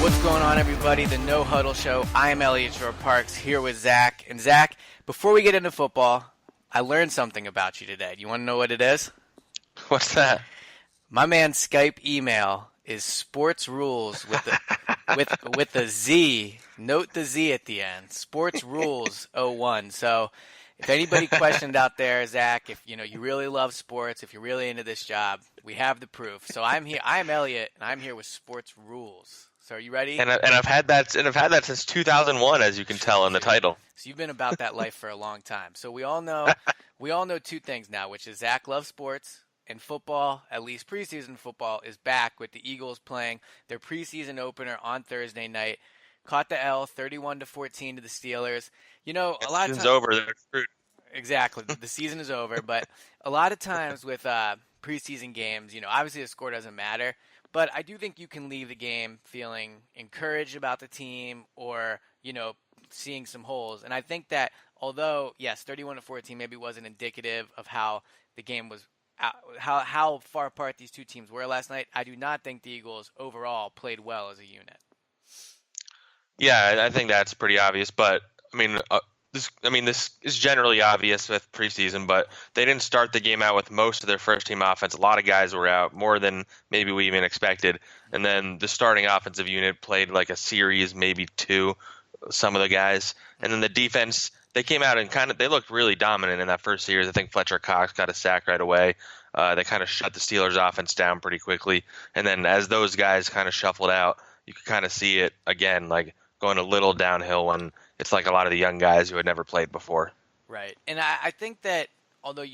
What's going on, everybody? The No Huddle Show. I am Eliot Parks here with Zack. And Zack, before we get into football, I learned something about you today. Do you want to know what it is? What's that? My man's Skype email is sports rules with the Z. Note the Z at the end. Sports rules 01. So if anybody questioned out there, Zack, if you really love sports, if you're really into this job, we have the proof. So I'm here. I'm Eliot, and I'm here with sports rules. So are you ready? And I've had that since 2001, as you can tell in the title. So you've been about that life for a long time. So we all know two things now, which is Zack loves sports, and football, at least preseason football, is back with the Eagles playing their preseason opener on Thursday night. Caught the L, 31-14 to the Steelers. A lot of times season's over. They're screwed. Exactly, the season is over. But a lot of times with preseason games, obviously the score doesn't matter. But I do think you can leave the game feeling encouraged about the team or, seeing some holes. And I think that although, yes, 31-14 maybe wasn't indicative of how the game was, how far apart these two teams were last night, I do not think the Eagles overall played well as a unit. Yeah, I think that's pretty obvious. But, this is generally obvious with preseason, but they didn't start the game out with most of their first-team offense. A lot of guys were out, more than maybe we even expected. And then the starting offensive unit played like a series, maybe two, some of the guys. And then the defense, they came out and they looked really dominant in that first series. I think Fletcher Cox got a sack right away. They kind of shut the Steelers' offense down pretty quickly. And then as those guys kind of shuffled out, you could kind of see it again, like going a little downhill when it's like a lot of the young guys who had never played before. Right. And I think that although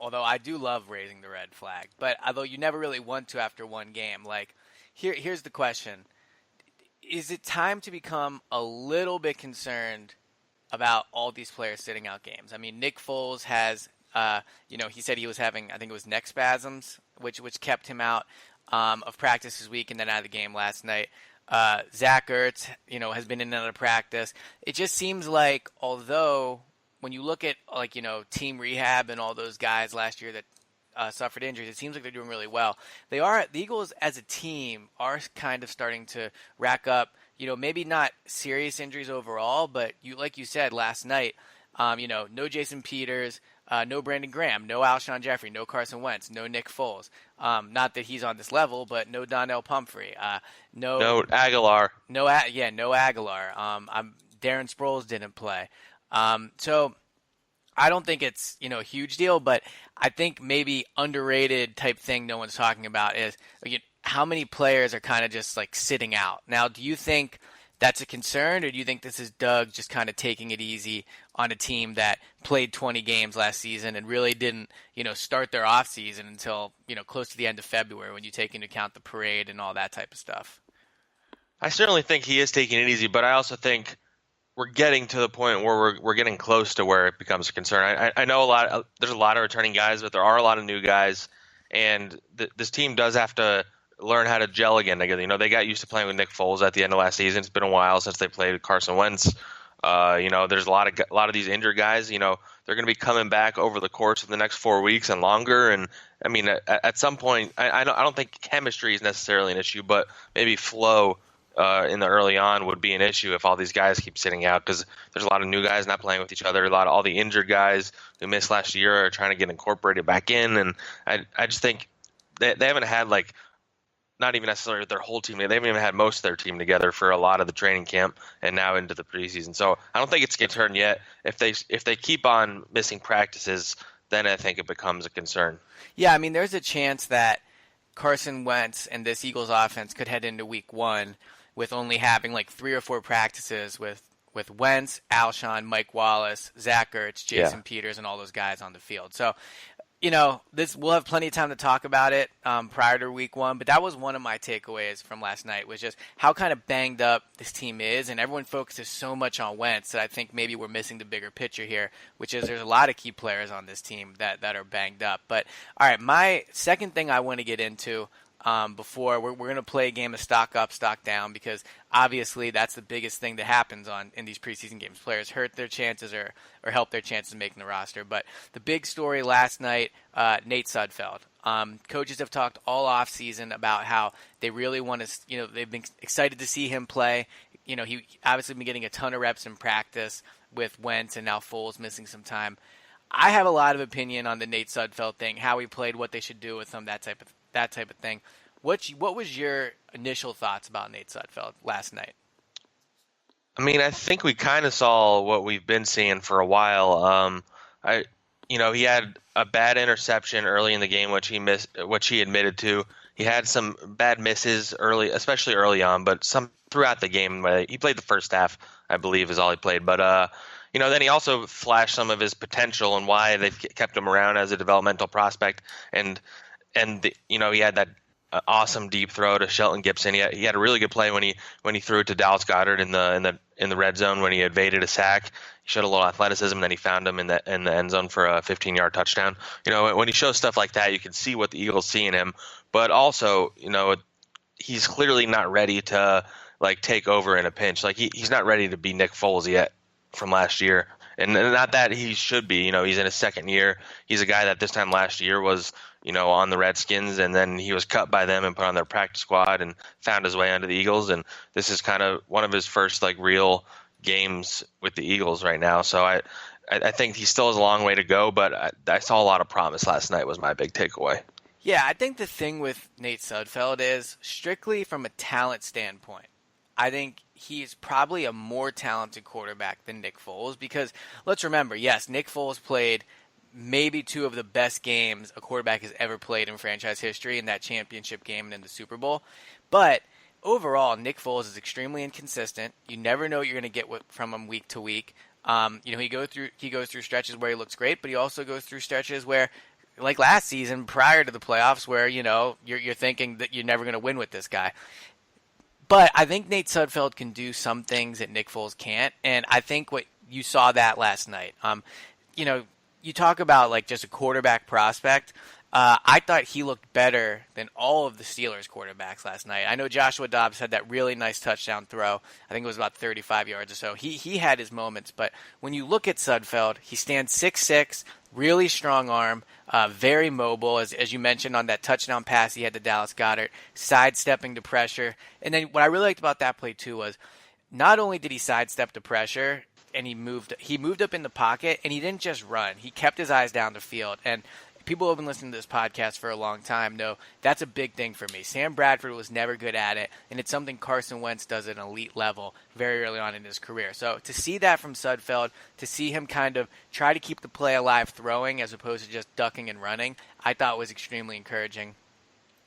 although I do love raising the red flag, but although you never really want to after one game, like here's the question. Is it time to become a little bit concerned about all these players sitting out games? I mean, Nick Foles has, he said he was having, I think it was neck spasms, which kept him out of practice this week and then out of the game last night. Zach Ertz, has been in and out of practice. It just seems like, although when you look at team rehab and all those guys last year that suffered injuries, it seems like they're doing really well. The Eagles as a team are kind of starting to rack up, maybe not serious injuries overall, but like you said last night, no Jason Peters, no Brandon Graham, no Alshon Jeffrey, no Carson Wentz, no Nick Foles. Not that he's on this level, but no Donnell Pumphrey. No Aguilar. No Aguilar. Darren Sproles didn't play. So I don't think it's, a huge deal, but I think maybe underrated type thing no one's talking about is how many players are kind of just like sitting out. Now, do you think that's a concern, or do you think this is Doug just kind of taking it easy on a team that played 20 games last season and really didn't, start their off season until, close to the end of February when you take into account the parade and all that type of stuff? I certainly think he is taking it easy, but I also think we're getting to the point where we're getting close to where it becomes a concern. I know there's a lot of returning guys, but there are a lot of new guys, and this team does have to learn how to gel again together. They got used to playing with Nick Foles at the end of last season. It's been a while since they played with Carson Wentz. There's a lot of these injured guys. They're going to be coming back over the course of the next 4 weeks and longer. And I mean, at some point, I don't think chemistry is necessarily an issue, but maybe flow in the early on would be an issue if all these guys keep sitting out, because there's a lot of new guys not playing with each other. All the injured guys who missed last year are trying to get incorporated back in. And I just think they haven't had not even necessarily their whole team. They haven't even had most of their team together for a lot of the training camp and now into the preseason. So I don't think it's a concern yet. If they keep on missing practices, then I think it becomes a concern. Yeah, I mean, there's a chance that Carson Wentz and this Eagles offense could head into week one with only having 3 or 4 practices with Wentz, Alshon, Mike Wallace, Zach Ertz, Jason Peters, and all those guys on the field. So we'll have plenty of time to talk about it prior to week one, but that was one of my takeaways from last night, was just how kind of banged up this team is, and everyone focuses so much on Wentz that I think maybe we're missing the bigger picture here, which is there's a lot of key players on this team that are banged up. But, all right, my second thing I want to get into before we're going to play a game of stock up, stock down, because obviously that's the biggest thing that happens in these preseason games. Players hurt their chances or help their chances of making the roster. But the big story last night, Nate Sudfeld. Coaches have talked all off season about how they really want to, they've been excited to see him play. He obviously been getting a ton of reps in practice with Wentz and now Foles missing some time. I have a lot of opinion on the Nate Sudfeld thing, how he played, what they should do with him, that type of thing. What was your initial thoughts about Nate Sudfeld last night? I mean, I think we kind of saw what we've been seeing for a while. He had a bad interception early in the game, which he missed, which he admitted to. He had some bad misses early, especially early on, but some throughout the game. He played the first half, I believe, is all he played. But then he also flashed some of his potential and why they've kept him around as a developmental prospect. He had that awesome deep throw to Shelton Gibson. He had a really good play when he threw it to Dallas Goedert in the red zone when he evaded a sack. He showed a little athleticism, and then he found him in the end zone for a 15-yard touchdown. When he shows stuff like that, you can see what the Eagles see in him. But also, he's clearly not ready to take over in a pinch. He's not ready to be Nick Foles yet from last year. And not that he should be. He's in his second year. He's a guy that this time last year was, on the Redskins, and then he was cut by them and put on their practice squad and found his way onto the Eagles. And this is kind of one of his first real games with the Eagles right now. So I think he still has a long way to go, but I saw a lot of promise last night was my big takeaway. Yeah, I think the thing with Nate Sudfeld is strictly from a talent standpoint. I think he's probably a more talented quarterback than Nick Foles because let's remember, yes, Nick Foles played maybe two of the best games a quarterback has ever played in franchise history in that championship game and in the Super Bowl. But overall, Nick Foles is extremely inconsistent. You never know what you're going to get from him week to week. He goes through stretches where he looks great, but he also goes through stretches where, like last season, prior to the playoffs, where you're thinking that you're never going to win with this guy. But I think Nate Sudfeld can do some things that Nick Foles can't, and I think what you saw that last night. You talk about just a quarterback prospect. I thought he looked better than all of the Steelers quarterbacks last night. I know Joshua Dobbs had that really nice touchdown throw. I think it was about 35 yards or so. He had his moments, but when you look at Sudfeld, he stands 6'6", really strong arm, very mobile, as you mentioned on that touchdown pass he had to Dallas Goedert, sidestepping to pressure. And then what I really liked about that play too was not only did he sidestep to pressure, and he moved up in the pocket, and he didn't just run. He kept his eyes down the field. And people who have been listening to this podcast for a long time know that's a big thing for me. Sam Bradford was never good at it, and it's something Carson Wentz does at an elite level very early on in his career. So to see that from Sudfeld, to see him kind of try to keep the play alive throwing as opposed to just ducking and running, I thought was extremely encouraging.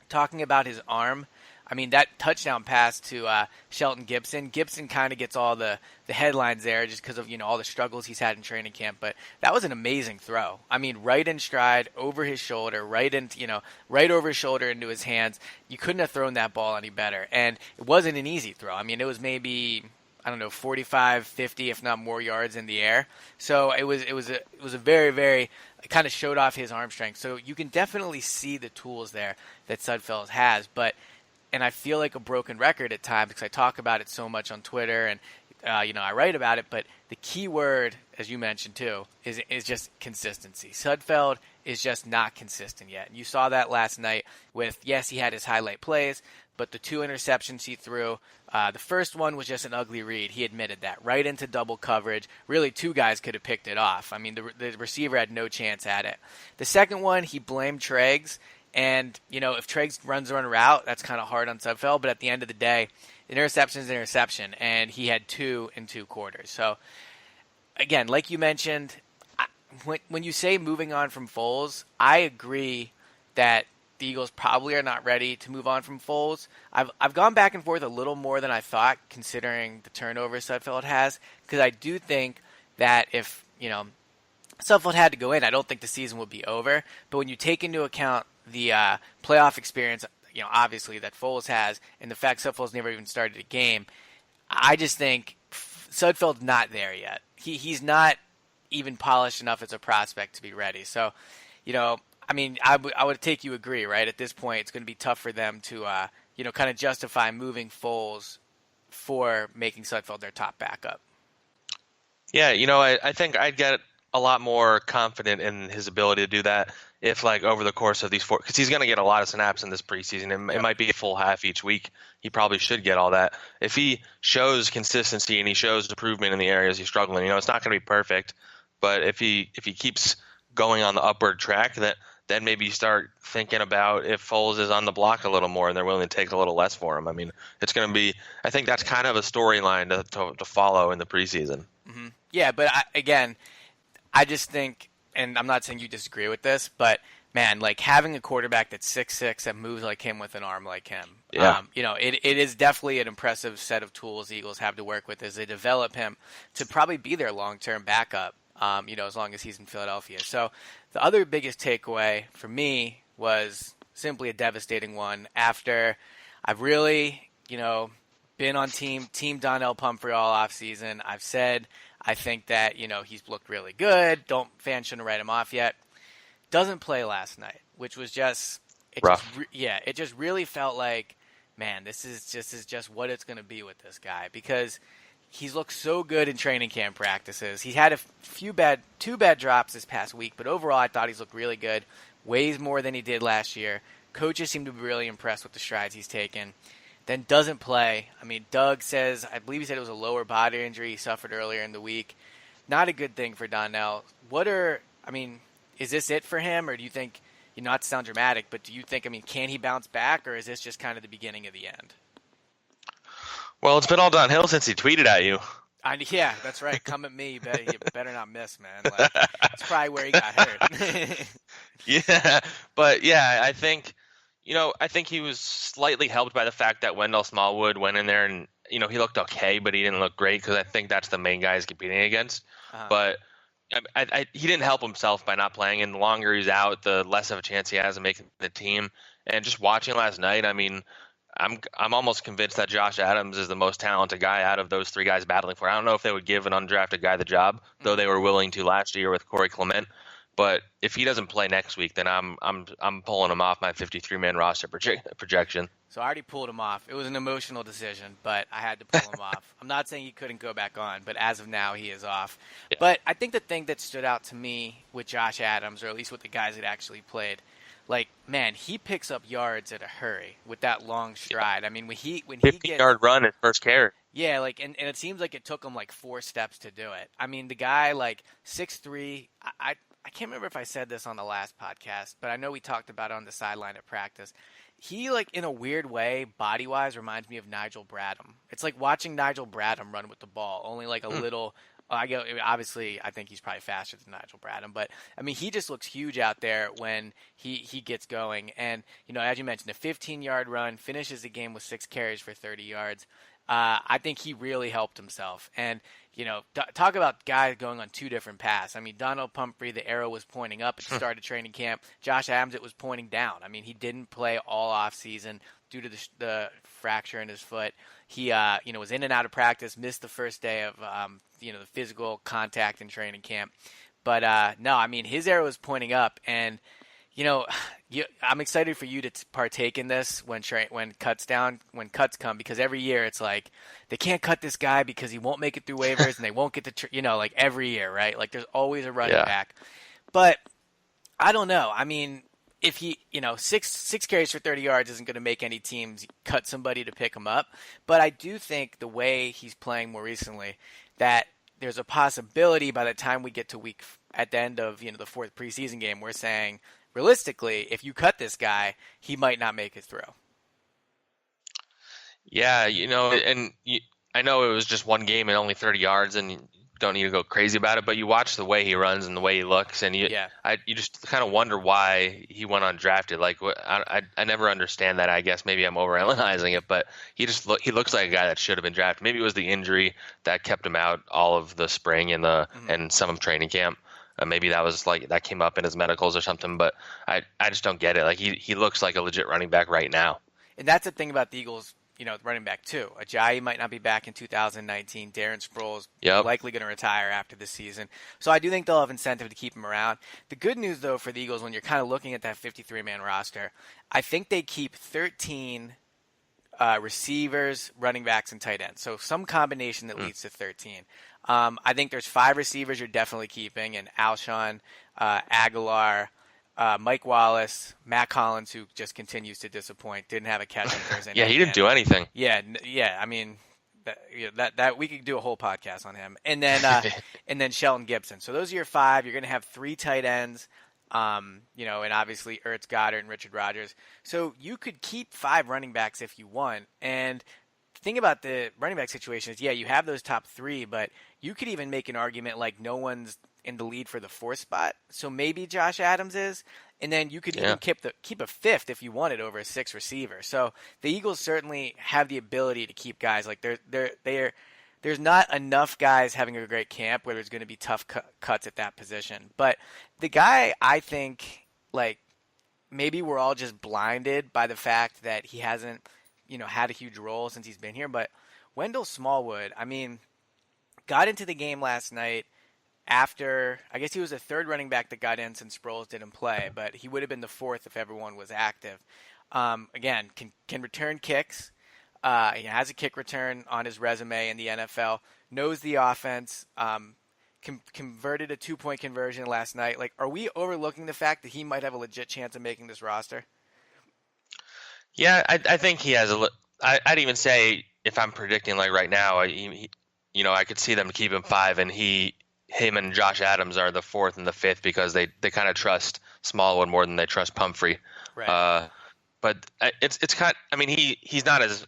Talking about his arm, I mean, that touchdown pass to Shelton Gibson kind of gets all the headlines there just because of, all the struggles he's had in training camp. But that was an amazing throw. I mean, right in stride, over his shoulder, right over his shoulder into his hands. You couldn't have thrown that ball any better. And it wasn't an easy throw. I mean, it was maybe, 45, 50, if not more yards in the air. So it was a very, very, it kind of showed off his arm strength. So you can definitely see the tools there that Sudfeld has. And I feel like a broken record at times because I talk about it so much on Twitter and, I write about it. But the key word, as you mentioned too, is just consistency. Sudfeld is just not consistent yet. And you saw that last night with, yes, he had his highlight plays, but the two interceptions he threw, the first one was just an ugly read. He admitted that. Right into double coverage. Really, two guys could have picked it off. I mean, the receiver had no chance at it. The second one, he blamed Treggs. And, if Treggs runs a route, that's kind of hard on Sudfeld. But at the end of the day, interception is interception. And he had 2 in 2 quarters. So, again, like you mentioned, when you say moving on from Foles, I agree that the Eagles probably are not ready to move on from Foles. I've gone back and forth a little more than I thought, considering the turnovers Sudfeld has. Because I do think that if, Sudfeld had to go in, I don't think the season would be over. But when you take into account the playoff experience, obviously that Foles has, and the fact Sudfeld's never even started a game, I just think Sudfeld's not there yet. He's not even polished enough as a prospect to be ready. So, I would take you agree, right? At this point, it's going to be tough for them to, kind of justify moving Foles for making Sudfeld their top backup. Yeah, I think I'd get a lot more confident in his ability to do that if like over the course of these four, because he's going to get a lot of snaps in this preseason. It might be a full half each week. He probably should get all that. If he shows consistency and he shows improvement in the areas he's struggling, it's not going to be perfect, but if he keeps going on the upward track, then maybe you start thinking about if Foles is on the block a little more and they're willing to take a little less for him. I mean, it's going to be. I think that's kind of a storyline to follow in the preseason. Mm-hmm. Yeah, but I just think, and I'm not saying you disagree with this, but man, like having a quarterback that's 6'6" that moves like him with an arm like him, it is definitely an impressive set of tools the Eagles have to work with as they develop him to probably be their long-term backup, as long as he's in Philadelphia. So the other biggest takeaway for me was simply a devastating one after I've really, been on team Donnell Pumphrey all offseason. I've said I think that, he's looked really good. Fans shouldn't write him off yet. Doesn't play last night, which was just rough. It just really felt like, man, this is just what it's going to be with this guy, because he's looked so good in training camp practices. He had two bad drops this past week, but overall I thought he's looked really good. Weighs more than he did last year. Coaches seem to be really impressed with the strides he's taken. Then doesn't play. I mean, Doug says, I believe he said it was a lower body injury he suffered earlier in the week. Not a good thing for Donnell. Is this it for him, or do you think, not to sound dramatic, but do you think, can he bounce back, or is this just kind of the beginning of the end? Well, it's been all downhill since he tweeted at you. Yeah, that's right. Come at me. You better not miss, man. That's probably where he got hurt. Yeah, but yeah, I think he was slightly helped by the fact that Wendell Smallwood went in there and, he looked okay, but he didn't look great, because I think that's the main guy he's competing against. Uh-huh. But he didn't help himself by not playing, and the longer he's out, the less of a chance he has of making the team. And just watching last night, I'm almost convinced that Josh Adams is the most talented guy out of those three guys battling for it. I don't know if they would give an undrafted guy the job, though they were willing to last year with Corey Clement. But if he doesn't play next week, then I'm pulling him off my 53-man roster projection. So I already pulled him off. It was an emotional decision, but I had to pull him off. I'm not saying he couldn't go back on, but as of now, he is off. Yeah. But I think the thing that stood out to me with Josh Adams, or at least with the guys that actually played, he picks up yards at a hurry with that long stride. Yeah. When he 50-yard run at first carry. Yeah, and it seems like it took him 4 steps to do it. The guy 6'3", I can't remember if I said this on the last podcast, but I know we talked about it on the sideline at practice. He, in a weird way, body-wise, reminds me of Nigel Bradham. It's like watching Nigel Bradham run with the ball, only a little. Obviously, I think he's probably faster than Nigel Bradham, but he just looks huge out there when he gets going. And as you mentioned, a 15-yard run, finishes the game with 6 carries for 30 yards. I think he really helped himself. And talk about guys going on 2 different paths. Donnell Pumphrey, the arrow was pointing up at the start of training camp. Josh Adams, it was pointing down. He didn't play all off season due to the fracture in his foot. He was in and out of practice, missed the first day of the physical contact in training camp. But no, his arrow is pointing up, and I'm excited for you to partake in this when cuts come, because every year it's like they can't cut this guy because he won't make it through waivers and they won't get the every year, right? There's always a running back. But I don't know. If he, six carries for 30 yards isn't going to make any teams cut somebody to pick him up. But I do think the way he's playing more recently, that there's a possibility by the time we get to at the end of, the 4th preseason game, we're saying, realistically, if you cut this guy, he might not make it through. Yeah, I know it was just one game and only 30 yards, and you don't need to go crazy about it, but you watch the way he runs and the way he looks, and you just kind of wonder why he went undrafted. I never understand that. I guess maybe I'm overanalyzing it, but he looks like a guy that should have been drafted. Maybe it was the injury that kept him out all of the spring and and some of training camp. Maybe that was that came up in his medicals or something, but I just don't get it. He looks like a legit running back right now. And that's the thing about the Eagles, running back too. Ajayi might not be back in 2019. Darren Sproles likely going to retire after this season. So I do think they'll have incentive to keep him around. The good news, though, for the Eagles, when you're kind of looking at that 53-man roster, I think they keep 13 receivers, running backs, and tight ends. So some combination that leads to 13. I think there's 5 receivers you're definitely keeping, and Alshon, Aguilar, Mike Wallace, Matt Collins, who just continues to disappoint, didn't have a catch on Thursday Yeah, night. he didn't do anything. Yeah. I mean, that we could do a whole podcast on him, and then Shelton Gibson. So those are your five. You're going to have three tight ends, and obviously Ertz, Goddard, and Richard Rodgers. So you could keep five running backs if you want. And the thing about the running back situation is, yeah, you have those top three, but you could even make an argument like no one's in the lead for the fourth spot. So maybe Josh Adams is. And then you could even keep a fifth if you wanted over a sixth receiver. So the Eagles certainly have the ability to keep guys. Like there's not enough guys having a great camp where there's going to be tough cuts at that position. But the guy I think, like, maybe we're all just blinded by the fact that he hasn't, had a huge role since he's been here. But Wendell Smallwood, I mean, got into the game last night. After, I guess he was the third running back that got in since Sproles didn't play, but he would have been the fourth if everyone was active. Again, can return kicks. He has a kick return on his resume in the NFL. Knows the offense. Converted a 2-point conversion last night. Like, are we overlooking the fact that he might have a legit chance of making this roster? Yeah, I think he has I'd even say if I'm predicting like right now, I could see them keep him five, and him and Josh Adams are the fourth and the fifth because they kind of trust Smallwood more than they trust Pumphrey. Right. But it's kind. I mean, he's not as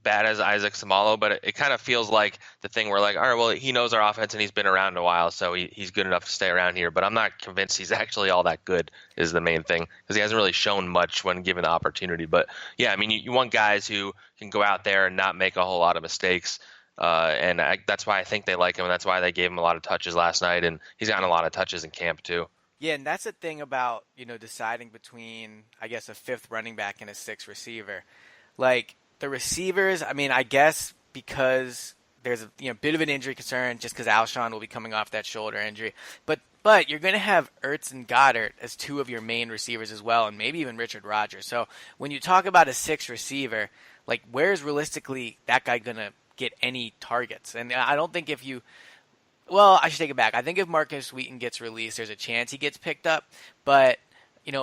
bad as Isaac Samalo, but it kind of feels like the thing where like, all right, well, he knows our offense and he's been around a while, so he's good enough to stay around here. But I'm not convinced he's actually all that good is the main thing because he hasn't really shown much when given the opportunity. But yeah, I mean, you want guys who can go out there and not make a whole lot of mistakes. That's why I think they like him, and that's why they gave him a lot of touches last night, and he's gotten a lot of touches in camp too. Yeah, and that's the thing about, deciding between, I guess, a fifth running back and a sixth receiver. Like, the receivers, I mean, I guess because there's a bit of an injury concern just because Alshon will be coming off that shoulder injury. But you're going to have Ertz and Goddard as two of your main receivers as well, and maybe even Richard Rodgers. So when you talk about a sixth receiver, like, where's realistically that guy going to get any targets? And I don't think I should take it back. I think if Marcus Wheaton gets released, there's a chance he gets picked up. But,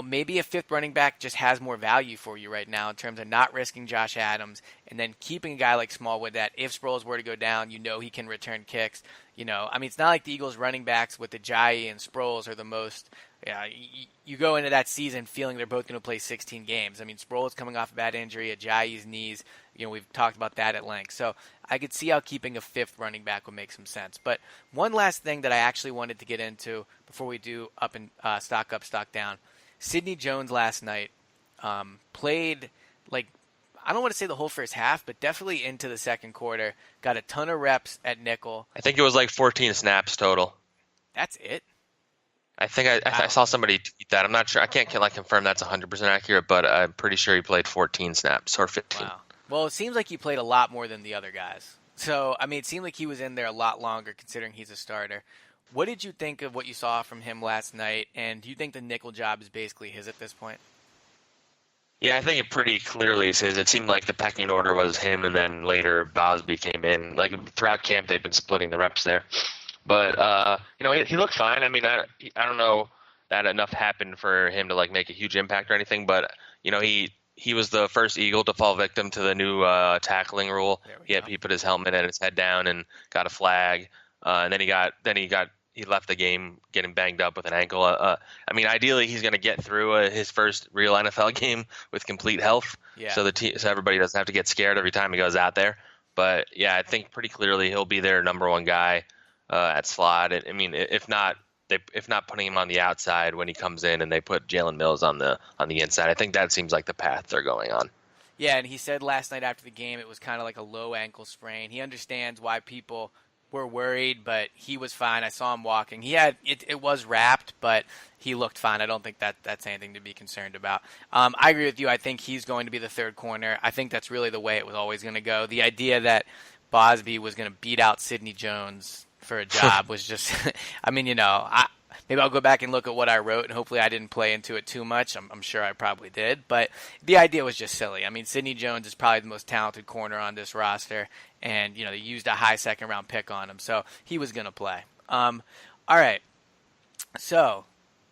maybe a fifth running back just has more value for you right now in terms of not risking Josh Adams and then keeping a guy like Smallwood that if Sproles were to go down, he can return kicks. I mean, it's not like the Eagles running backs with Ajayi and Sproles are the most. You go into that season feeling they're both going to play 16 games. I mean, Sproles coming off a bad injury, Ajayi's knees. We've talked about that at length. So I could see how keeping a fifth running back would make some sense. But one last thing that I actually wanted to get into before we do stock up, stock down. Sidney Jones last night played, like, I don't want to say the whole first half, but definitely into the second quarter. Got a ton of reps at nickel. I think it was like 14 snaps total. That's it? I think I saw somebody tweet that. I'm not sure. I can't confirm that's 100% accurate, but I'm pretty sure he played 14 snaps or 15. Wow. Well, it seems like he played a lot more than the other guys. So, I mean, it seemed like he was in there a lot longer considering he's a starter. What did you think of what you saw from him last night, and do you think the nickel job is basically his at this point? Yeah, I think it pretty clearly is his. It seemed like the pecking order was him, and then later Bosby came in. Like, throughout camp, they've been splitting the reps there. But, he looked fine. I mean, I don't know that enough happened for him to, like, make a huge impact or anything, but, he was the first Eagle to fall victim to the new tackling rule. He put his helmet and his head down and got a flag. And then he left the game getting banged up with an ankle. I mean, ideally he's going to get through his first real NFL game with complete health. Yeah. So everybody doesn't have to get scared every time he goes out there. But yeah, I think pretty clearly he'll be their number one guy at slot. I mean, if not putting him on the outside when he comes in and they put Jalen Mills on the inside, I think that seems like the path they're going on. Yeah, and he said last night after the game it was kind of like a low ankle sprain. He understands why people were worried, but he was fine. I saw him walking. It was wrapped, but he looked fine. I don't think that's anything to be concerned about. I agree with you. I think he's going to be the third corner. I think that's really the way it was always going to go. The idea that Bosby was going to beat out Sidney Jones for a job was just I mean, maybe I'll go back and look at what I wrote, and hopefully I didn't play into it too much. I'm sure I probably did, but the idea was just silly. I mean, Sidney Jones is probably the most talented corner on this roster, and they used a high second-round pick on him, so he was going to play. All right, so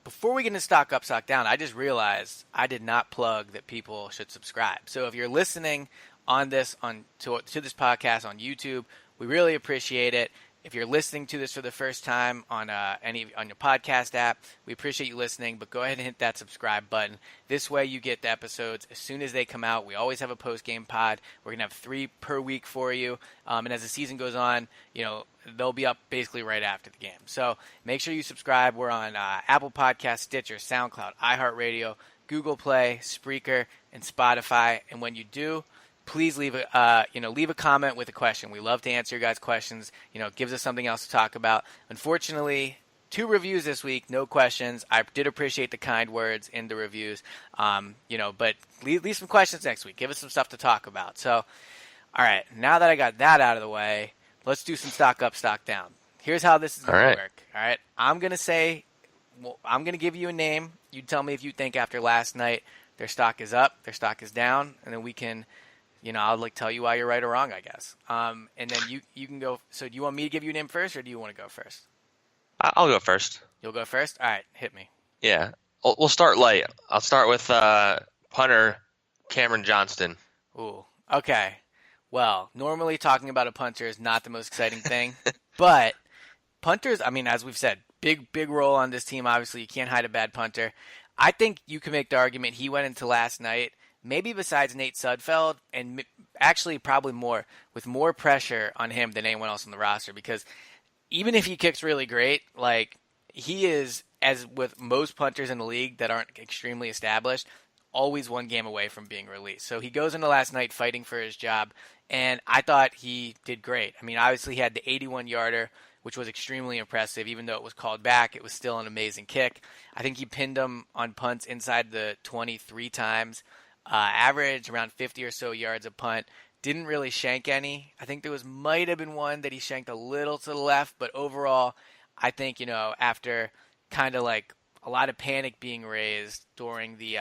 before we get into stock up, stock down, I just realized I did not plug that people should subscribe. So if you're listening to this podcast on YouTube, we really appreciate it. If you're listening to this for the first time on on your podcast app, we appreciate you listening, but go ahead and hit that subscribe button. This way you get the episodes as soon as they come out. We always have a post-game pod. We're going to have 3 per week for you. And as the season goes on, they'll be up basically right after the game. So make sure you subscribe. We're on Apple Podcasts, Stitcher, SoundCloud, iHeartRadio, Google Play, Spreaker, and Spotify. And when you do, please leave a comment with a question. We love to answer your guys' questions. It gives us something else to talk about. Unfortunately, 2 reviews this week, no questions. I did appreciate the kind words in the reviews. But leave some questions next week. Give us some stuff to talk about. So, all right, now that I got that out of the way, let's do some stock up, stock down. Here's how this is going to work. All right, I'm going to give you a name. You tell me if you think after last night their stock is up, their stock is down, and then we can I'll tell you why you're right or wrong, I guess. And then you can go. So do you want me to give you a name first, or do you want to go first? I'll go first. You'll go first? All right, hit me. Yeah. We'll start light. I'll start with punter Cameron Johnston. Ooh, okay. Well, normally talking about a punter is not the most exciting thing, but punters, as we've said, big role on this team. Obviously, you can't hide a bad punter. I think you can make the argument he went into last night, maybe besides Nate Sudfeld, and actually probably with more pressure on him than anyone else on the roster, because even if he kicks really great, he is, as with most punters in the league that aren't extremely established, always one game away from being released. So he goes into last night fighting for his job, and I thought he did great. Obviously he had the 81-yarder, which was extremely impressive. Even though it was called back, it was still an amazing kick. I think he pinned him on punts inside the 23 times. Average around 50 or so yards a punt. Didn't really shank any. I think there might have been one that he shanked a little to the left, but overall, I think, after kind of a lot of panic being raised during the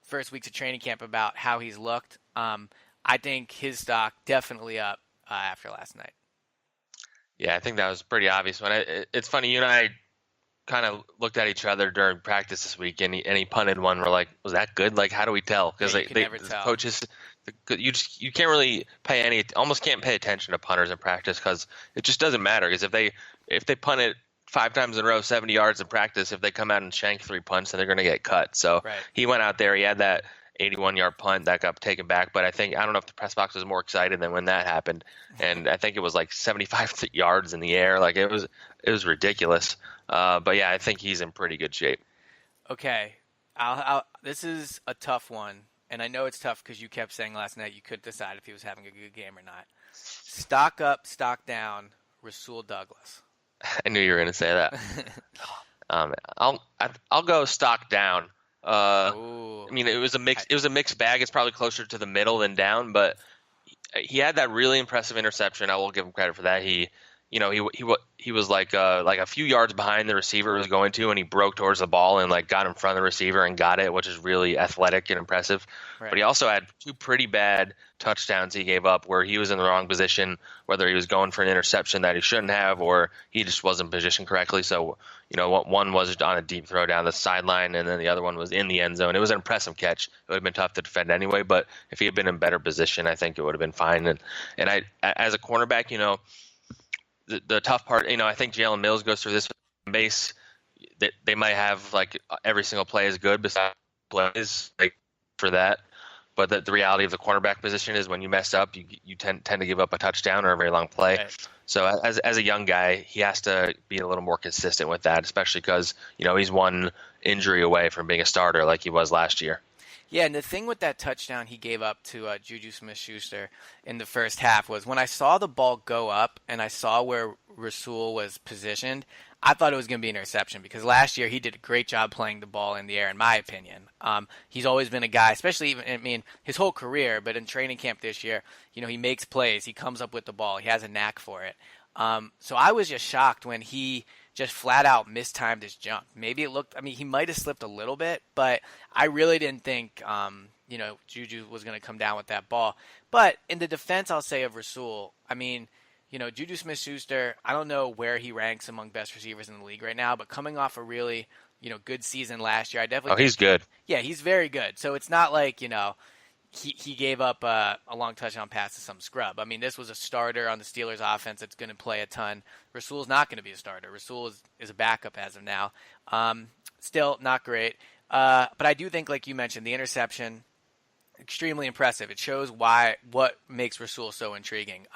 first weeks of training camp about how he's looked, I think his stock definitely up after last night. Yeah, I think that was pretty obvious. It's funny, you and I kind of looked at each other during practice this week, and he punted one. We're like, was that good? How do we tell? Because the coaches, you can't really almost can't pay attention to punters in practice, because it just doesn't matter. Because if they punt it 5 times in a row, 70 yards in practice, if they come out and shank 3 punts, then they're going to get cut. So He went out there, he had that 81-yard punt that got taken back, but I don't know if the press box was more excited than when that happened, and I think it was 75 yards in the air. It was ridiculous. But yeah, I think he's in pretty good shape. Okay, this is a tough one, and I know it's tough because you kept saying last night you couldn't decide if he was having a good game or not. Stock up, stock down, Rasul Douglas. I knew you were going to say that. I'll go stock down. It was a mix. It was a mixed bag. It's probably closer to the middle than down, but he had that really impressive interception. I will give him credit for that. He was a few yards behind the receiver was going to, and he broke towards the ball and got in front of the receiver and got it, which is really athletic and impressive. Right. But he also had 2 pretty bad touchdowns he gave up where he was in the wrong position, whether he was going for an interception that he shouldn't have, or he just wasn't positioned correctly. So, one was on a deep throw down the sideline, and then the other one was in the end zone. It was an impressive catch. It would have been tough to defend anyway, but if he had been in better position, I think it would have been fine. And I, as a cornerback, the tough part, I think Jalen Mills goes through this base. That they might have every single play is good besides plays for that. But the reality of the cornerback position is when you mess up, you tend to give up a touchdown or a very long play. Right. So as a young guy, he has to be a little more consistent with that, especially because he's one injury away from being a starter like he was last year. Yeah, and the thing with that touchdown he gave up to Juju Smith-Schuster in the first half was when I saw the ball go up and I saw where Rasul was positioned, I thought it was going to be an interception because last year he did a great job playing the ball in the air, in my opinion. He's always been a guy, especially his whole career, but in training camp this year, he makes plays. He comes up with the ball. He has a knack for it. So I was just shocked when he just flat out mistimed his jump. Maybe it looked, he might have slipped a little bit, but I really didn't think, Juju was going to come down with that ball. But in the defense, I'll say of Rasul, Juju Smith-Schuster, I don't know where he ranks among best receivers in the league right now, but coming off a really good season last year. I definitely Oh, think, he's good. yeah, he's very good. So it's not like, he gave up a long touchdown pass to some scrub. I mean, this was a starter on the Steelers offense that's going to play a ton. Rasul's not going to be a starter. Rasul is a backup as of now. Still not great. But I do think, like you mentioned, the interception, extremely impressive. It shows what makes Rasul so intriguing.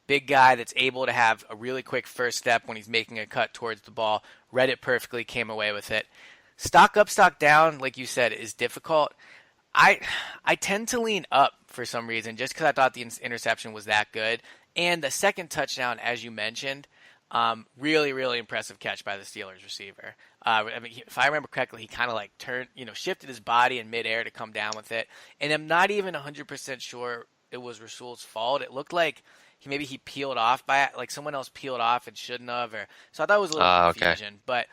Big guy that's able to have a really quick first step when he's making a cut towards the ball. Read it perfectly, came away with it. Stock up, stock down, like you said, is difficult. I tend to lean up for some reason just because I thought the interception was that good. And the second touchdown, as you mentioned, really, really impressive catch by the Steelers receiver. If I remember correctly, he kind of like shifted his body in midair to come down with it. And I'm not even 100% sure it was Rasul's fault. It looked like he peeled off by it, like someone else peeled off and shouldn't have. So I thought it was a little confusion. Okay. But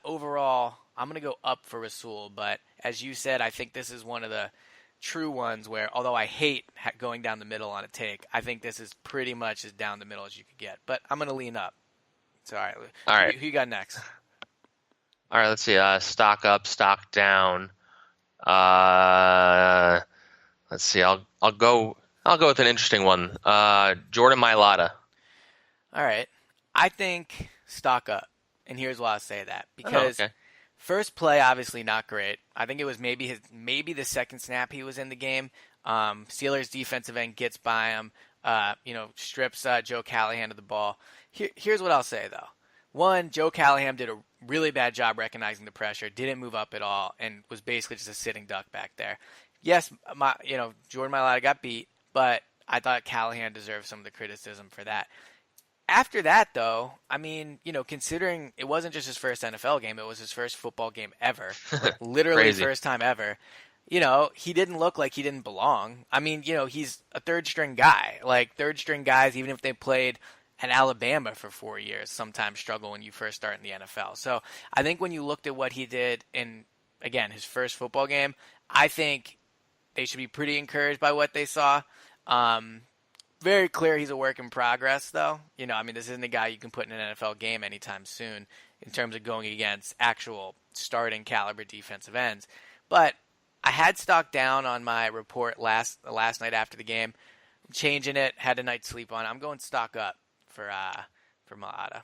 overall, I'm going to go up for Rasul. But as you said, I think this is one of the true ones where, although I hate going down the middle on a take, I think this is pretty much as down the middle as you could get. But I'm going to lean up. So, all right. Who you got next? All right, let's see. Stock up, stock down. Let's see. I'll go with an interesting one. Jordan Mailata. All right. I think stock up. And here's why I say that. Because first play, obviously not great. I think it was maybe the second snap he was in the game. Steelers defensive end gets by him, strips Joe Callahan of the ball. Here's what I'll say, though. One, Joe Callahan did a really bad job recognizing the pressure, didn't move up at all, and was basically just a sitting duck back there. Yes, Jordan Mailata got beat, but I thought Callahan deserved some of the criticism for that. After that, though, I mean, considering it wasn't just his first NFL game, it was his first football game ever, like literally first time ever. He didn't look like he didn't belong. I mean, he's a third-string guy. Like, third-string guys, even if they played at Alabama for 4 years, sometimes struggle when you first start in the NFL. So I think when you looked at what he did in, again, his first football game, I think they should be pretty encouraged by what they saw. Very clear he's a work in progress, though. This isn't a guy you can put in an NFL game anytime soon in terms of going against actual starting caliber defensive ends. But I had stock down on my report last night after the game. I'm changing it, had a night's sleep on it. I'm going stock up for Mailata.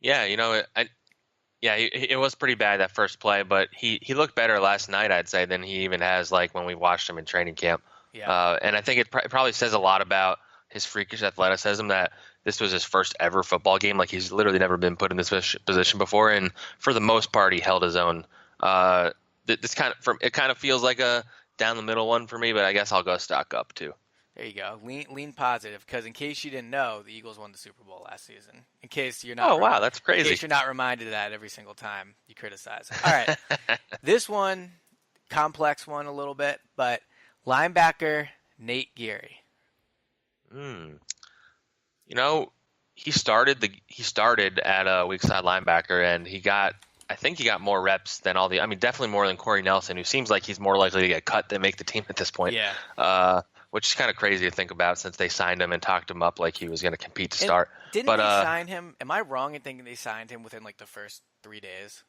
Yeah, it was pretty bad that first play, but he looked better last night, I'd say, than he even has like when we watched him in training camp. Yeah. And I think it probably says a lot about his freakish athleticism that this was his first ever football game. Like, he's literally never been put in this position before, and for the most part, he held his own. It kind of feels like a down the middle one for me, but I guess I'll go stock up too. There you go. Lean positive, because in case you didn't know, the Eagles won the Super Bowl last season. In case you're not. Oh, wow, that's crazy. In case you're not reminded of that every single time you criticize. All right. This one, complex one a little bit, but linebacker Nate Geary. He started at a weak side linebacker, and I think he got more reps than definitely more than Corey Nelson, who seems like he's more likely to get cut than make the team at this point. Yeah. Which is kind of crazy to think about since they signed him and talked him up like he was going to compete to start. Didn't they sign him? Am I wrong in thinking they signed him within like the first 3 days?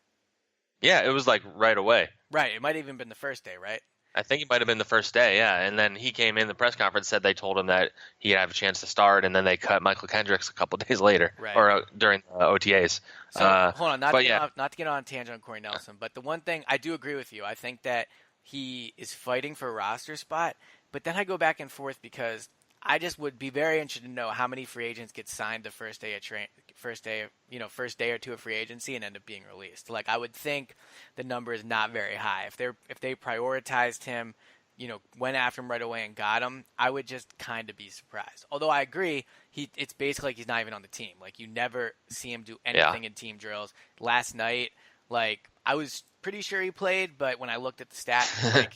Yeah, it was like right away. Right. It might have even been the first day, right? I think it might have been the first day, yeah. And then he came in the press conference, said they told him that he'd have a chance to start, and then they cut Michael Kendricks a couple days later, right, or during OTAs. So hold on, not to get on a tangent on Corey Nelson, but the one thing I do agree with you. I think that he is fighting for a roster spot, but then I go back and forth because I just would be very interested to know how many free agents get signed the first day or two of free agency and end up being released. Like, I would think the number is not very high. If they prioritized him, went after him right away and got him, I would just kind of be surprised. Although I agree, it's basically like he's not even on the team. Like, you never see him do anything in team drills. Last night, like, I was pretty sure he played, but when I looked at the stats, like,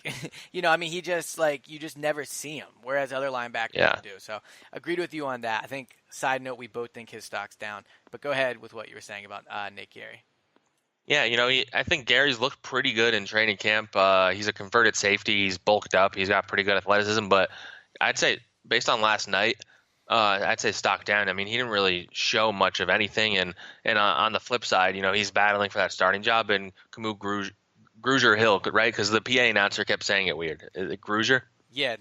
he just, like, you just never see him, whereas other linebackers do. So, agreed with you on that. I think, side note, we both think his stock's down. But go ahead with what you were saying about Nate Geary. Yeah, I think Gary's looked pretty good in training camp. He's a converted safety. He's bulked up. He's got pretty good athleticism. But I'd say, based on last night, I'd say stock down. I mean, he didn't really show much of anything, and on the flip side, he's battling for that starting job, and Camus Grugier Hill, right? Because the PA announcer kept saying it weird. Is it Grugier? Yeah,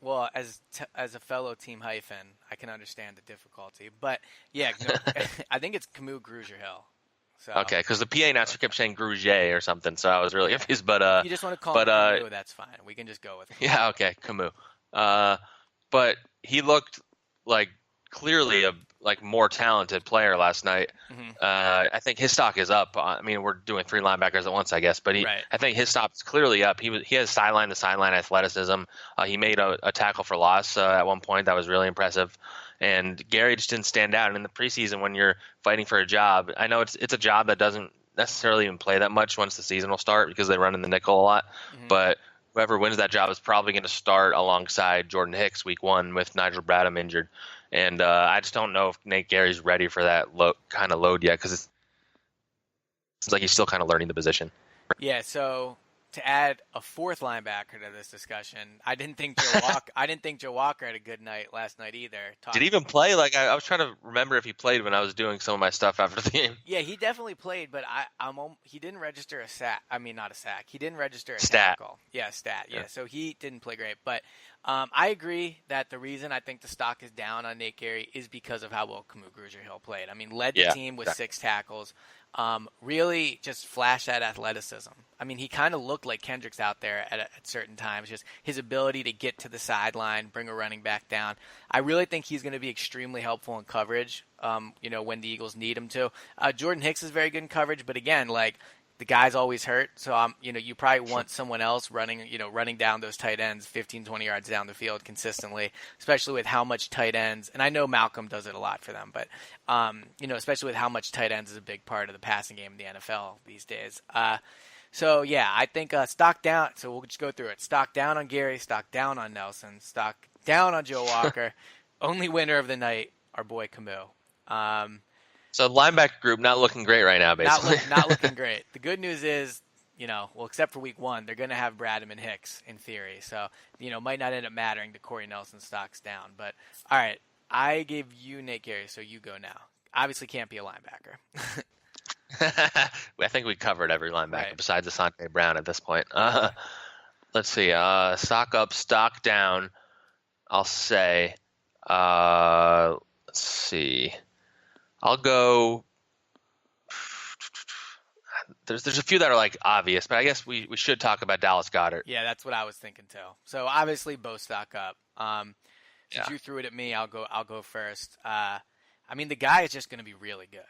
well, as a fellow team hyphen, I can understand the difficulty, but yeah, no, I think it's Camus Grugier Hill. So Okay, because the PA announcer kept saying Grugier or something, so I was really confused. But you just want to call but him Camus, that's fine. We can just go with him. yeah, okay, Camus. But he looked like clearly a more talented player last night. Mm-hmm. I think his stock is up. I mean, we're doing three linebackers at once, I guess, but Right. I think his stock is clearly up. He has sideline to sideline athleticism. He made a tackle for loss at one point that was really impressive. And Gary just didn't stand out. And in the preseason, when you're fighting for a job, I know it's a job that doesn't necessarily even play that much once the season will start because they run in the nickel a lot. Mm-hmm. But whoever wins that job is probably going to start alongside Jordan Hicks week 1 with Nigel Bradham injured. And I just don't know if Nate Gary's ready for that kind of load yet because it's like he's still kind of learning the position. Yeah, so to add a fourth linebacker to this discussion, I didn't think Joe Walker had a good night last night either. Did he even play? Like I was trying to remember if he played when I was doing some of my stuff after the game. Yeah, he definitely played, but he didn't register a sack. I mean, not a sack. He didn't register a tackle. Yeah, stat. Yeah, so he didn't play great. But I agree that the reason I think the stock is down on Nate Gary is because of how well Camus Grugier Hill played. I mean, led the team with 6 tackles. Really just flashed that athleticism. I mean, he kind of looked like Kendricks out there at certain times. Just his ability to get to the sideline, bring a running back down. I really think he's going to be extremely helpful in coverage. When the Eagles need him to. Jordan Hicks is very good in coverage, but again, the guy's always hurt, so you probably want someone else running down those tight ends 15, 20 yards down the field consistently, especially with how much tight ends, and I know Malcolm does it a lot for them, but especially with how much tight ends is a big part of the passing game in the NFL these days. So yeah, I think stock down. So we'll just go through it. Stock down on Gary, stock down on Nelson, stock down on Joe Walker. Only winner of the night, our boy Camus. So linebacker group not looking great right now, basically. Not looking great. The good news is, except for week 1, they're going to have Bradham and Hicks in theory. So, might not end up mattering to Corey Nelson stocks down. But, all right, I gave you Nate Gary, so you go now. Obviously can't be a linebacker. I think we covered every linebacker besides Asante Brown at this point. Let's see. Stock up, stock down. I'll say. Let's see. I'll go. There's a few that are obvious, but I guess we should talk about Dallas Goedert. Yeah, that's what I was thinking too. So obviously both stock up. Since you threw it at me, I'll go first. I mean, the guy is just going to be really good.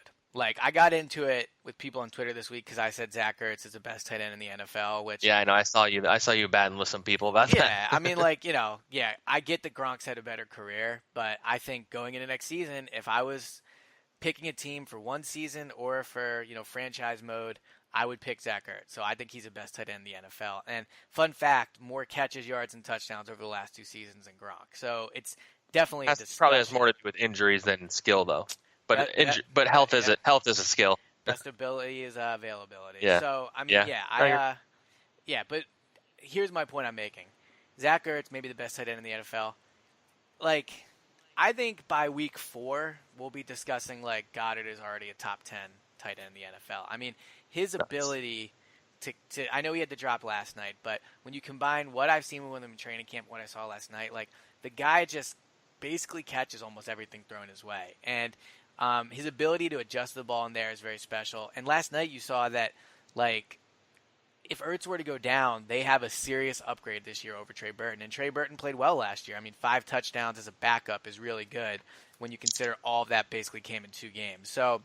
I got into it with people on Twitter this week because I said Zach Ertz is the best tight end in the NFL. Which I know I saw you batting with some people about that. Yeah, I mean, I get that Gronk's had a better career, but I think going into next season, if I was picking a team for one season or for franchise mode, I would pick Zach Ertz. So I think he's the best tight end in the NFL. And fun fact, more catches, yards, and touchdowns over the last 2 seasons than Gronk. So it's definitely probably has more to do with injuries than skill, though. But health is a skill. Best ability is availability. Yeah. So I mean, but here's my point I'm making. Zach Ertz may be the best tight end in the NFL. I think by week 4 we'll be discussing Goddard is already a top 10 tight end in the NFL. I mean, his ability to I know he had the drop last night, but when you combine what I've seen with him in training camp, what I saw last night, the guy just basically catches almost everything thrown his way, and his ability to adjust the ball in there is very special. And last night you saw that if Ertz were to go down, they have a serious upgrade this year over Trey Burton. And Trey Burton played well last year. I mean, 5 touchdowns as a backup is really good when you consider all of that basically came in 2 games. So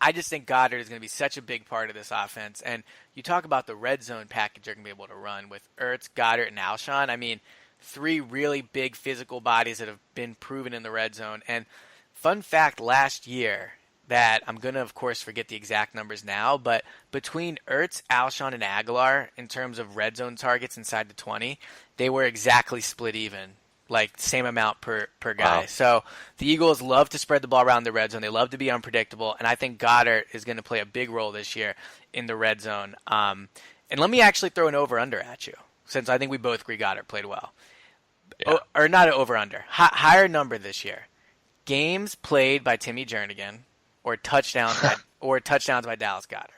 I just think Goddard is going to be such a big part of this offense. And you talk about the red zone package they're going to be able to run with Ertz, Goddard, and Alshon. I mean, 3 really big physical bodies that have been proven in the red zone. And fun fact last year, that I'm going to, of course, forget the exact numbers now, but between Ertz, Alshon, and Aguilar, in terms of red zone targets inside the 20, they were exactly split even, same amount per guy. Wow. So the Eagles love to spread the ball around the red zone. They love to be unpredictable, and I think Goddard is going to play a big role this year in the red zone. And let me actually throw an over-under at you, since I think we both agree Goddard played well. Yeah. Or not an over-under. Higher number this year. Games played by Timmy Jernigan or touchdowns by Dallas Goedert.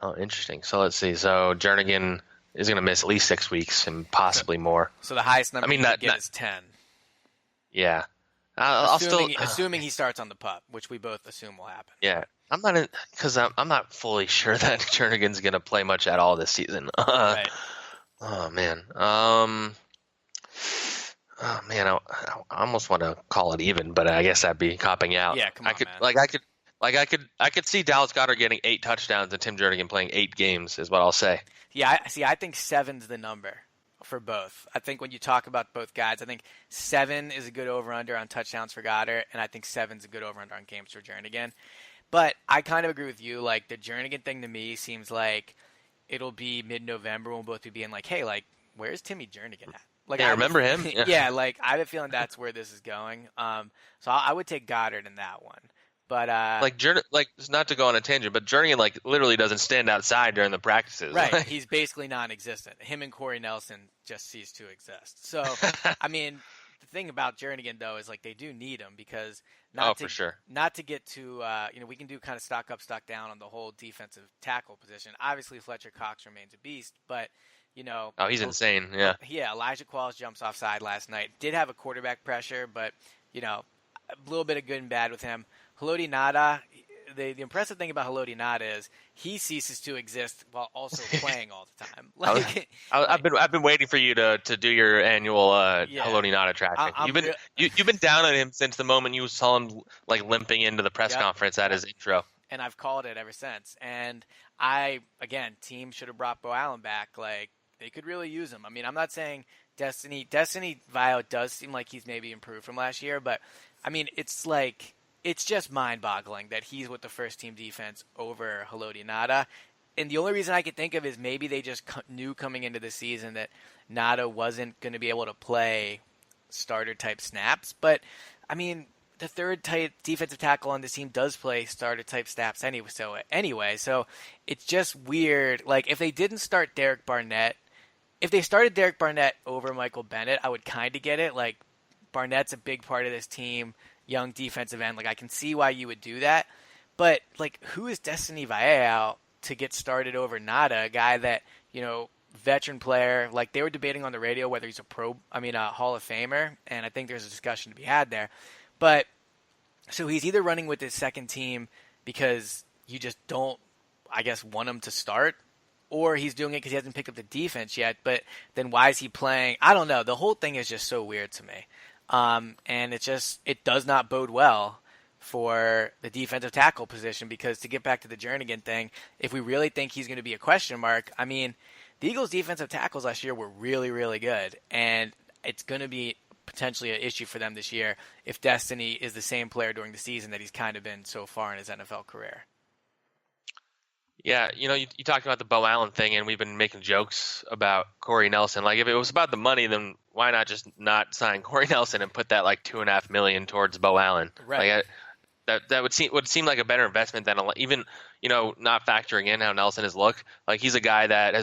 Oh, interesting. So let's see. So Jernigan is going to miss at least 6 weeks and possibly more. So the highest number you could get is 10. Yeah. Assuming he starts on the pup, which we both assume will happen. Yeah. I'm not fully sure that Jernigan's going to play much at all this season. Right. Oh man. I almost want to call it even, but I guess that'd be copping out. Yeah, come on, man. I could see Dallas Goedert getting 8 touchdowns and Tim Jernigan playing 8 games is what I'll say. Yeah, I think 7's the number for both. I think when you talk about both guys, I think 7 is a good over-under on touchdowns for Goddard, and I think 7's a good over-under on games for Jernigan. But I kind of agree with you. Like, the Jernigan thing to me seems like it'll be mid-November. We'll both be being like, hey, like, where's Timmy Jernigan at? Like, yeah, remember him? Yeah, like, I have a feeling that's where this is going. So I would take Goddard in that one. But not to go on a tangent, but Jernigan literally doesn't stand outside during the practices. Right, he's basically non-existent. Him and Corey Nelson just cease to exist. So, I mean, the thing about Jernigan though is they do need him because for sure. Not to get to we can do kind of stock up, stock down on the whole defensive tackle position. Obviously, Fletcher Cox remains a beast, but he's insane. Yeah. Yeah, Elijah Qualls jumps offside last night. Did have a quarterback pressure, but a little bit of good and bad with him. Haloti Ngata, the impressive thing about Haloti Ngata is he ceases to exist while also playing all the time. I've been waiting for you to do your annual Haloti Ngata tracking. You've been down on him since the moment you saw him limping into the press conference at his intro. And I've called it ever since. And team should have brought Bo Allen back. They could really use him. I mean, I'm not saying Destiny Vio does seem like he's maybe improved from last year, but I mean, it's just mind-boggling that he's with the first-team defense over Haloti Ngata. And the only reason I could think of is maybe they just knew coming into the season that Ngata wasn't going to be able to play starter-type snaps. But, I mean, the third-type defensive tackle on this team does play starter-type snaps anyway. So it's just weird. If they didn't start Derek Barnett, if they started Derek Barnett over Michael Bennett, I would kind of get it. Barnett's a big part of this team. Young defensive end. I can see why you would do that. But, who is Destiny Vallejao to get started over Ngata, a guy that, veteran player. They were debating on the radio whether he's a Hall of Famer, and I think there's a discussion to be had there. But, so he's either running with his second team because you just don't, want him to start, or he's doing it because he hasn't picked up the defense yet. But then why is he playing? I don't know. The whole thing is just so weird to me. And it does not bode well for the defensive tackle position because to get back to the Jernigan thing, if we really think he's going to be a question mark, I mean, the Eagles' defensive tackles last year were really, really good, and it's going to be potentially an issue for them this year if Destiny is the same player during the season that he's kind of been so far in his NFL career. Yeah, you talked about the Bo Allen thing, and we've been making jokes about Corey Nelson. If it was about the money, then why not just not sign Corey Nelson and put that $2.5 million towards Bo Allen? Right. That would seem like a better investment than even not factoring in how Nelson has looked. He's a guy that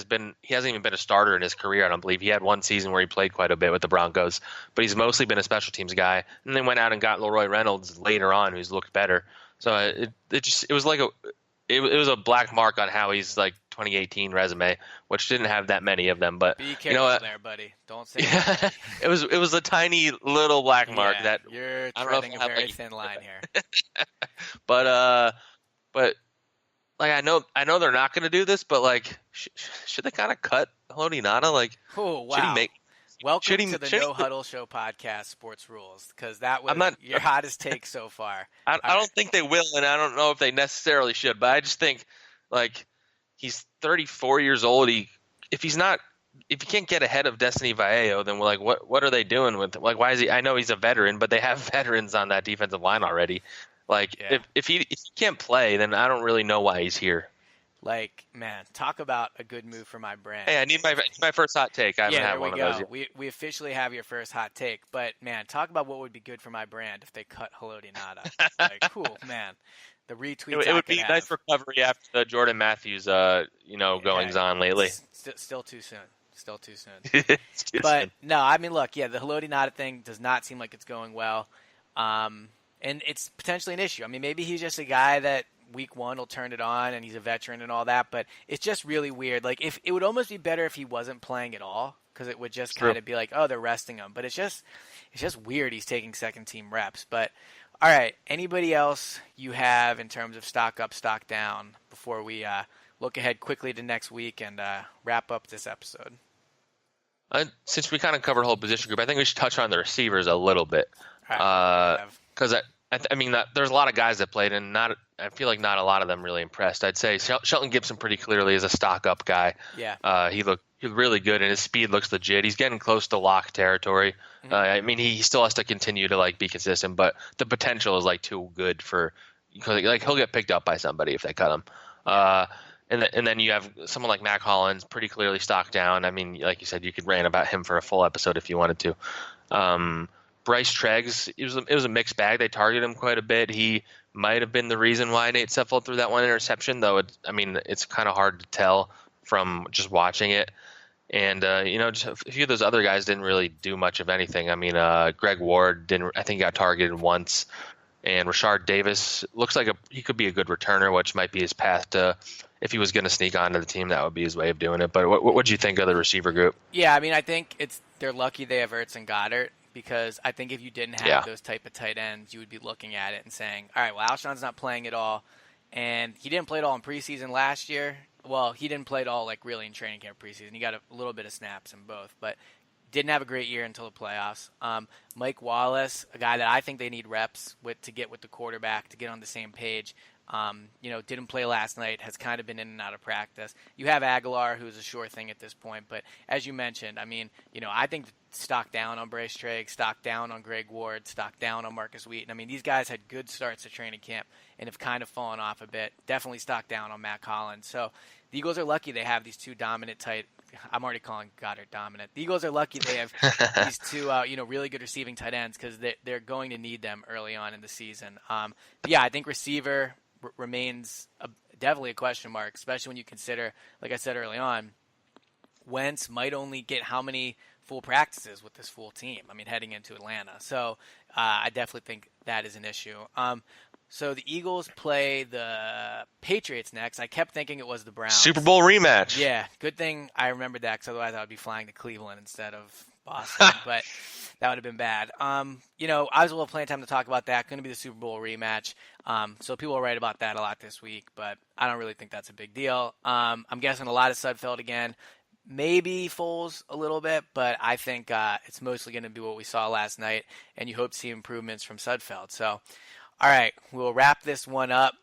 he hasn't even been a starter in his career. I don't believe he had one season where he played quite a bit with the Broncos, but he's mostly been a special teams guy. And then went out and got Leroy Reynolds later on, who's looked better. So it was a black mark on how he's 2018 resume, which didn't have that many of them. But be careful there, buddy. Don't say that. It was a tiny little black mark that you're treading a very thin line here. but I know they're not going to do this, but should they kind of cut Haloti Ngata? Oh wow. Should he make? Welcome to the No Huddle Show podcast, Sports Rules, because that was your hottest take so far. I don't think they will, and I don't know if they necessarily should, but I just think, he's 34 years old. If he can't get ahead of Destiny Vallejao, then we're what are they doing with him? Why is he? I know he's a veteran, but they have veterans on that defensive line already. If he can't play, then I don't really know why he's here. Man, talk about a good move for my brand. Hey, I need my first hot take. I haven't had one of those yet. We officially have your first hot take. But, man, talk about what would be good for my brand if they cut Haloti Ngata. Cool, man. The retweets it would be a nice recovery after the Jordan Matthews, goings on lately. Still too soon. Still too soon. It's too But soon. no, I mean, look, yeah, the Haloti Ngata thing does not seem like it's going well, and it's potentially an issue. I mean, maybe he's just a guy that week one will turn it on, and he's a veteran and all that. But it's just really weird. Like, if it would almost be better if he wasn't playing at all, because it would just kind of be like, oh, they're resting him. But it's just weird. He's taking second team reps. But all right, anybody else you have in terms of stock up, stock down before we look ahead quickly to next week and wrap up this episode? Since we kind of covered the whole position group, I think we should touch on the receivers a little bit. Because I mean, there's a lot of guys that played, and I feel like not a lot of them really impressed. I'd say Shelton Gibson pretty clearly is a stock up guy. Yeah. He looked really good, and his speed looks legit. He's getting close to lock territory. Mm-hmm. I mean, he still has to continue to like be consistent, but the potential is like too good for like he'll get picked up by somebody if they cut him. And then you have someone like Mac Hollins, pretty clearly stocked down. I mean, like you said, you could rant about him for a full episode if you wanted to. Bryce Treggs, it was a mixed bag. They targeted him quite a bit. He might have been the reason why Nate Seffold threw that one interception, though. It's kind of hard to tell from just watching it. And just a few of those other guys didn't really do much of anything. I mean, Greg Ward didn't. I think he got targeted once. And Rashard Davis looks like he could be a good returner, which might be his path to. If he was going to sneak onto the team, that would be his way of doing it. But what do you think of the receiver group? Yeah, I mean, I think they're lucky they have Ertz and Goddard, because I think if you didn't have those type of tight ends, you would be looking at it and saying, all right, well, Alshon's not playing at all, and he didn't play at all in preseason last year. Well, he didn't play at all like really in training camp preseason. He got a little bit of snaps in both, but didn't have a great year until the playoffs. Mike Wallace, a guy that I think they need reps to get with the quarterback, to get on the same page. Didn't play last night, has kind of been in and out of practice. You have Aguilar, who's a sure thing at this point. But as you mentioned, I mean, I think stock down on Bryce Tregg, stock down on Greg Ward, stock down on Marcus Wheaton. I mean, these guys had good starts to training camp and have kind of fallen off a bit. Definitely stock down on Matt Collins. So the Eagles are lucky they have these two dominant tight. I'm already calling Goddard dominant. The Eagles are lucky they have these two, really good receiving tight ends, because they're going to need them early on in the season. I think receiver remains definitely a question mark, especially when you consider, like I said early on, Wentz might only get how many full practices with this full team. I mean, heading into Atlanta. So I definitely think that is an issue. So the Eagles play the Patriots next. I kept thinking it was the Browns. Super Bowl rematch. Yeah, good thing I remembered that, because otherwise I would be flying to Cleveland instead of Boston. But that would have been bad. I was a little plenty of time to talk about that. Going to be the Super Bowl rematch. So people will write about that a lot this week, but I don't really think that's a big deal. I'm guessing a lot of Sudfeld again. Maybe Foles a little bit, but I think it's mostly going to be what we saw last night, and you hope to see improvements from Sudfeld. So, all right, we'll wrap this one up.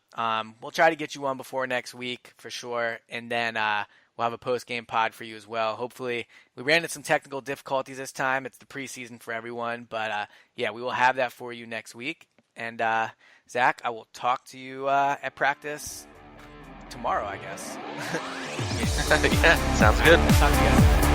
We'll try to get you one before next week for sure, and then we'll have a post-game pod for you as well. Hopefully, we ran into some technical difficulties this time. It's the preseason for everyone, but we will have that for you next week. And Zach, I will talk to you at practice tomorrow, I guess. Yeah, sounds good. Talk to you guys.